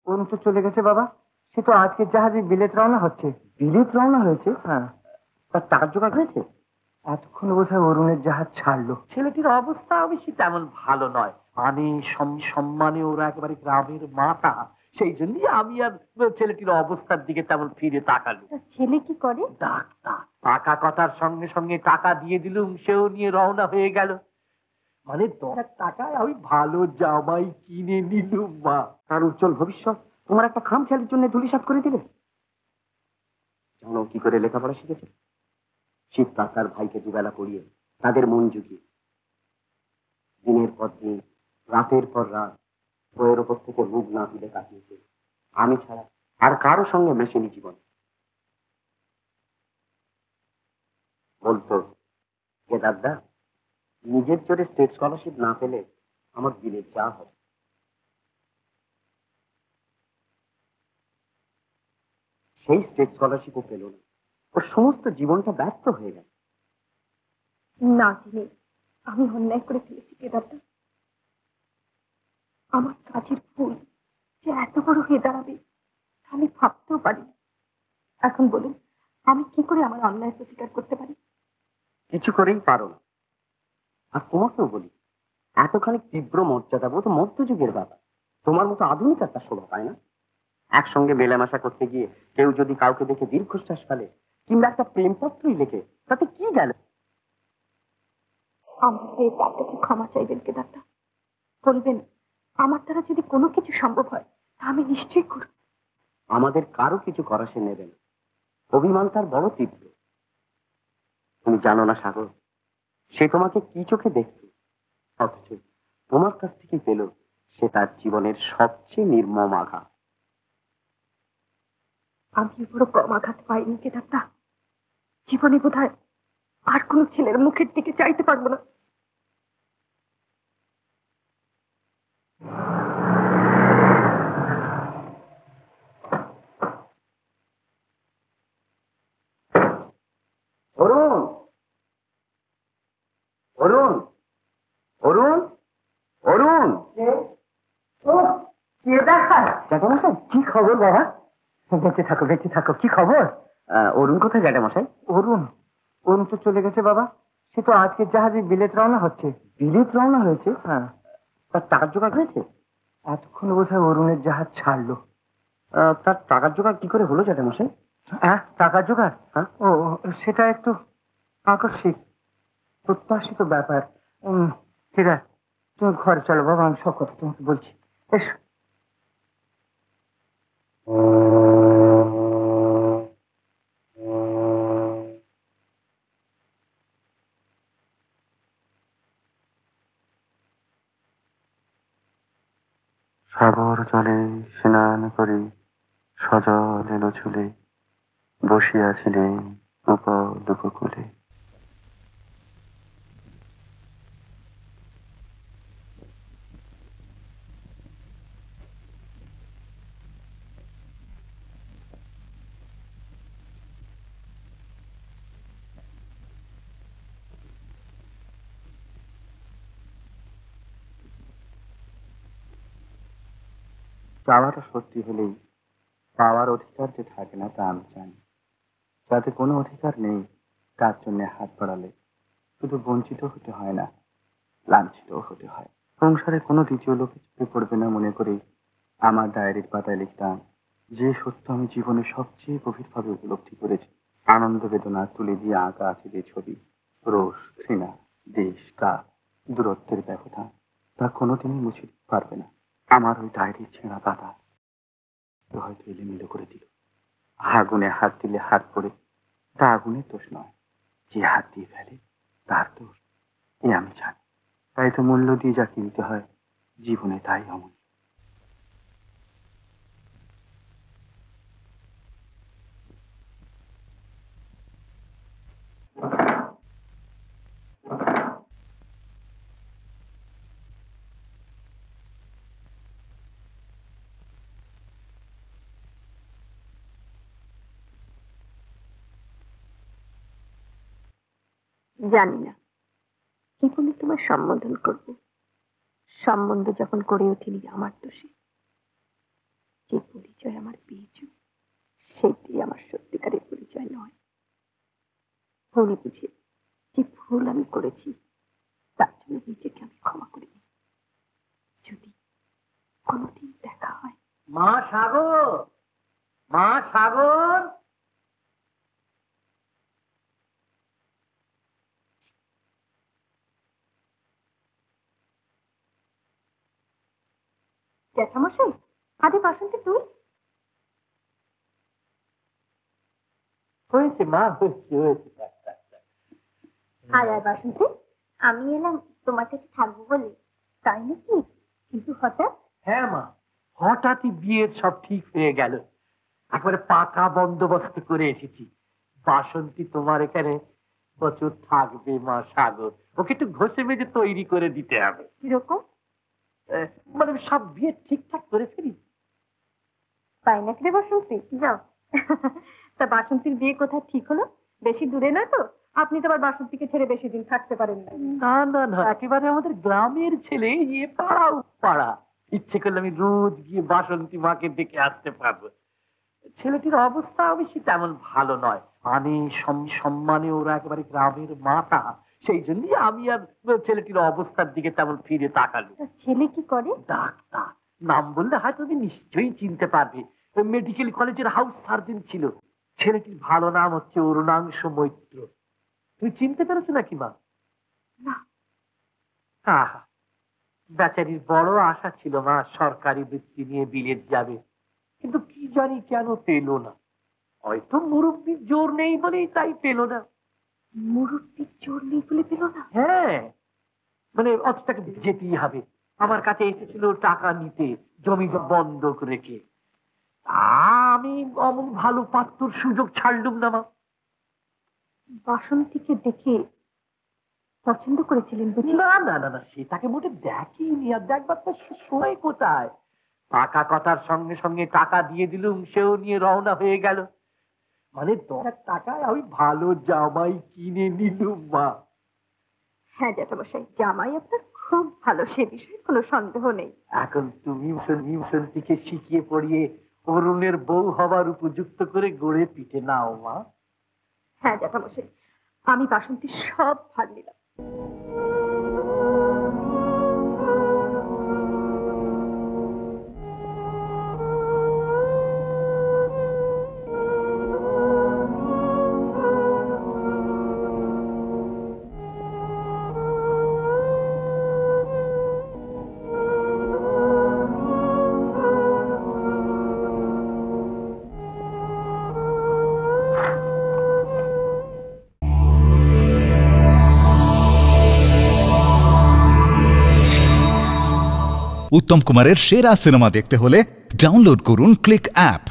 অরুণ তো চলে গেছে বাবা। সে তো আজকে জাহাজে বিলেত রওনা হচ্ছে। বিলেত রওনা হয়েছে? হ্যাঁ। তার টাকার জোগাড় হয়েছে? এতক্ষণ বোধহয় অরুণের জাহাজ ছাড়লো। ছেলেটির অবস্থা অবশ্যই তেমন ভালো নয়। মানে সম্মানে ওরা একেবারে গ্রামের মাতা। সেই জন্যই আমি আর ছেলেটির অবস্থার দিকে তেমন ফিরে তাকালো। ছেলে কি করে? ডাক্তার। টাকা কথার সঙ্গে সঙ্গে টাকা দিয়ে দিলুম, সেও নিয়ে রওনা হয়ে গেল। মানে 10 টাকায় আমি ভালো জামাই কিনে নিলুম মা। তার উজ্জ্বল ভবিষ্যৎ তোমার একটা খামখেয়ালির জন্য ধূলিসাৎ করে দিলে। জানো কি করে লেখাপড়া শিখেছে? শীতকাল তার ভাইকে দুবেলা পড়িয়ে তাদের মন জুগিয়ে দিনের পর দিন, রাতের পর রাত বইয়ের ওপর থেকে মুখ না তুলে কাটিয়েছে। আমি ছাড়া আর কারো সঙ্গে মেশেনি জীবন। বলতো, কেদারদা, নিজের জোরে স্টেট স্কলারশিপ না পেলে আমার বিলেত যা হবে। সেই স্টেট স্কলারশিপও পেল না। ওর সমস্ত জীবনটা ব্যর্থ হয়ে গেল। না জেনে আমি অন্যায় করে ফেলেছি কেদারদা। আমার কাজের ভুল যে এত বড় হয়ে দাঁড়াবে আমি ভাবতেও পারি। এখন বলুন, আমি কি করে আমার অন্যায় প্রতিকার করতে পারি? কিছু করেই পারো না। আর তোমাকেও বলি, এতখানি তীব্র মর্যাদা বোধ মধ্যযুগের ব্যাপার। তোমার মতো আধুনিক একটা শোভা পায় না। একসঙ্গে মেলামেশা করতে গিয়ে কেউ যদি কাউকে দেখে দীর্ঘশ্বাস ফেলে কিংবা একটা প্রেমপত্রই লেখে, তাতে কি গেল? আমার হয়ে তার কাছে ক্ষমা চাইবেন কেদারদা। বলবেন আমার দ্বারা যদি কোনো কিছু সম্ভব হয় তা আমি নিশ্চয়ই করব। আমাদের কারো কিছু করা সে নেবে না। অভিমান তার বড় তীব্র। তুমি জানো না সাগর, সে তোমাকে কি চোখে দেখত, অথচ তোমার কাছ থেকে পেল সে তার জীবনের সবচেয়ে নির্মম আঘাত। আমি বড় কম আঘাত পাইনি কেদারদা। জীবনে বোধহয় আর কোনো ছেলের মুখের দিকে চাইতে পারবো না। অরুণ, অরুণ, অরুণ, অরুণ। জ্যাঠামশাই, কি খবর বাবা? বেঁচে থাকো, বেঁচে থাকো। কি খবর? অরুণ কোথায় জ্যাঠামশাই? অরুণ অরুণ তো চলে গেছে বাবা। সে তো আজকে জাহাজে বিলেত রওনা হচ্ছে। বিলেত রওনা হয়েছে? হ্যাঁ। তার টাকার জোগাড় হয়েছে? এতক্ষণ বোধহয় অরুণের জাহাজ ছাড়লো। তার টাকার জোগাড় কি করে হলো জ্যাঠামশাই? হ্যাঁ, টাকার জোগাড়? হ্যাঁ, ও সেটা একটু আকস্মিক, প্রত্যাশিত ব্যাপার। ঠিক আছে, তুমি ঘরে চলো বাবা, আমি সব কথা তোমাকে বলছি। এসো। সাগর জলে স্নান করি সজল এলো চুলে, বসিয়াছিলেন উপকূলে। চাওয়াটা সত্যি হলেই পাওয়ার অধিকার যে থাকে না তা আমি জানি। যাতে কোনো অধিকার নেই তার জন্য হাত বাড়ালে শুধু বঞ্চিত হতে হয় না, লাঞ্ছিত হতে হয়। সংসারে কোনো দ্বিতীয় লোকে চেপে পড়বে না মনে করেই আমার ডায়েরির পাতায় লিখতাম যে সত্য আমি জীবনে সবচেয়ে গভীরভাবে উপলব্ধি করেছি। আনন্দ বেদনা তুলে দিয়ে আঁকা আছে যে ছবি, রোষ, ঘৃণা, দেশ, কাল, দূরত্বের ব্যবধান, তা কোনোদিনই মুছে দিতে পারবে না আমার ওই ডায়েরির ছেঁড়া পাতা। হয়তো এলোমেলো করে দিল। আগুনে হাত দিলে হাত পড়ে, তা আগুনের দোষ নয়, যে হাত দিয়ে ফেলে তার দোষ, এ আমি জানি। তাই তো মূল্য দিয়ে যা কিনতে হয় জীবনে তাই অমূল্য। জানি না কি বলে তোমার সম্বোধন করব। সম্বন্ধ যখন করে ওঠেনি আমার দোষে, যে আমার পেয়েছ, সেটি আমার সত্যিকারের পরিচয় নয়। ভুল বুঝে যে ভুল আমি করেছি তার জন্য নিজেকে আমি ক্ষমা করিনি। যদি কোনোদিন দেখা হয়। মা সাগর, মা সাগর। জ্যাঠামশাই, আরে বাসন্তী তুই? হয়েছে মা, হয়েছে। আয় আয় বাসন্তী, আমি এলাম তোমার কাছে থাকবো বলে। তাই নাকি? কিন্তু হঠাৎ? হ্যাঁ মা, হঠাৎই বিয়ের সব ঠিক হয়ে গেল। একবারে পাকা বন্দোবস্ত করে এসেছি। বাসন্তী তোমার এখানে প্রচুর থাকবে মা সাগর। ওকে একটু ঘষে মেজে তৈরি করে দিতে হবে। কিরকম? মানে সব বিয়ে ঠিকঠাক করে ফেলি। তাই নাকি রে বাসন্তী? যাও। তা বাসন্তীর বিয়ে কোথায় ঠিক হলো? বেশি দূরে নয় তো? আপনি তো আবার বাসন্তীকে ছেড়ে বেশি দিন থাকতে পারেন না। না না না, একেবারে আমাদের গ্রামের ছেলে, ইয়ে পাড়া পাড়া। ইচ্ছে করলে আমি রোজ গিয়ে বাসন্তী মাকে দেখে আসতে পারবো। ছেলেটির অবস্থা অবশ্যই তেমন ভালো নয়। মানে সম্মানে ওরা একেবারে গ্রামের মাতা। সেই জন্যই আমি আর ছেলেটির অবস্থার দিকে তেমন ফিরে তাকালো। ছেলে কি করে? ডাক্তার। নাম বললে হয়তো তুমি নিশ্চয়ই চিনতে পারবে। মেডিকেল কলেজের হাউস সার্জন ছিল। ছেলেটির ভালো নাম হচ্ছে অরুণাংশ মৈত্র। তুমি চিনতে পেরেছো নাকি মা? না। আহা, বেচারির বড় আশা ছিল মা সরকারি বৃত্তি নিয়ে বিলেত যাবে, কিন্তু কি জানি কেন পেল না। হয়তো মুরব্বির জোর নেই বলেই তাই পেল না। মুরব্বির জোর নেই বলে পেল না? হ্যাঁ, মানে অতটাকে যেতেই হবে। আমার কাছে এসেছিল টাকা নিতে, জমি বন্ধক রেখে। আমি অমন ভালো পাত্রর সুযোগ ছাড়লুম না মা। বাসন্তীকে দেখে পছন্দ করেছিলেন বুঝি? না না না না, সেটাকে মোটে দেখিনি। আর দেখবার তো সময় কোথায়। পাকা কথার সঙ্গে সঙ্গে টাকা দিয়ে দিলুম, সেও নিয়ে রওনা হয়ে গেল। মানে 10,000 টাকায় আমি ভালো জামাই কিনে নিলুম মা। হ্যাঁ জ্যাঠামশাই, জামাই আপনার খুব ভালো, সে বিষয়ে কোনো সন্দেহ নেই। এখন তুমি বাসন্তীকে শিখিয়ে পড়িয়ে অরুণের বউ হবার উপযুক্ত করে গড়ে পিঠে নাও মা। হ্যাঁ জ্যাঠামশাই, আমি বাসন্তীর সব ভার নিলাম। উত্তম কুমারের সেরা সিনেমা দেখতে হলে ডাউনলোড করুন ক্লিক অ্যাপ।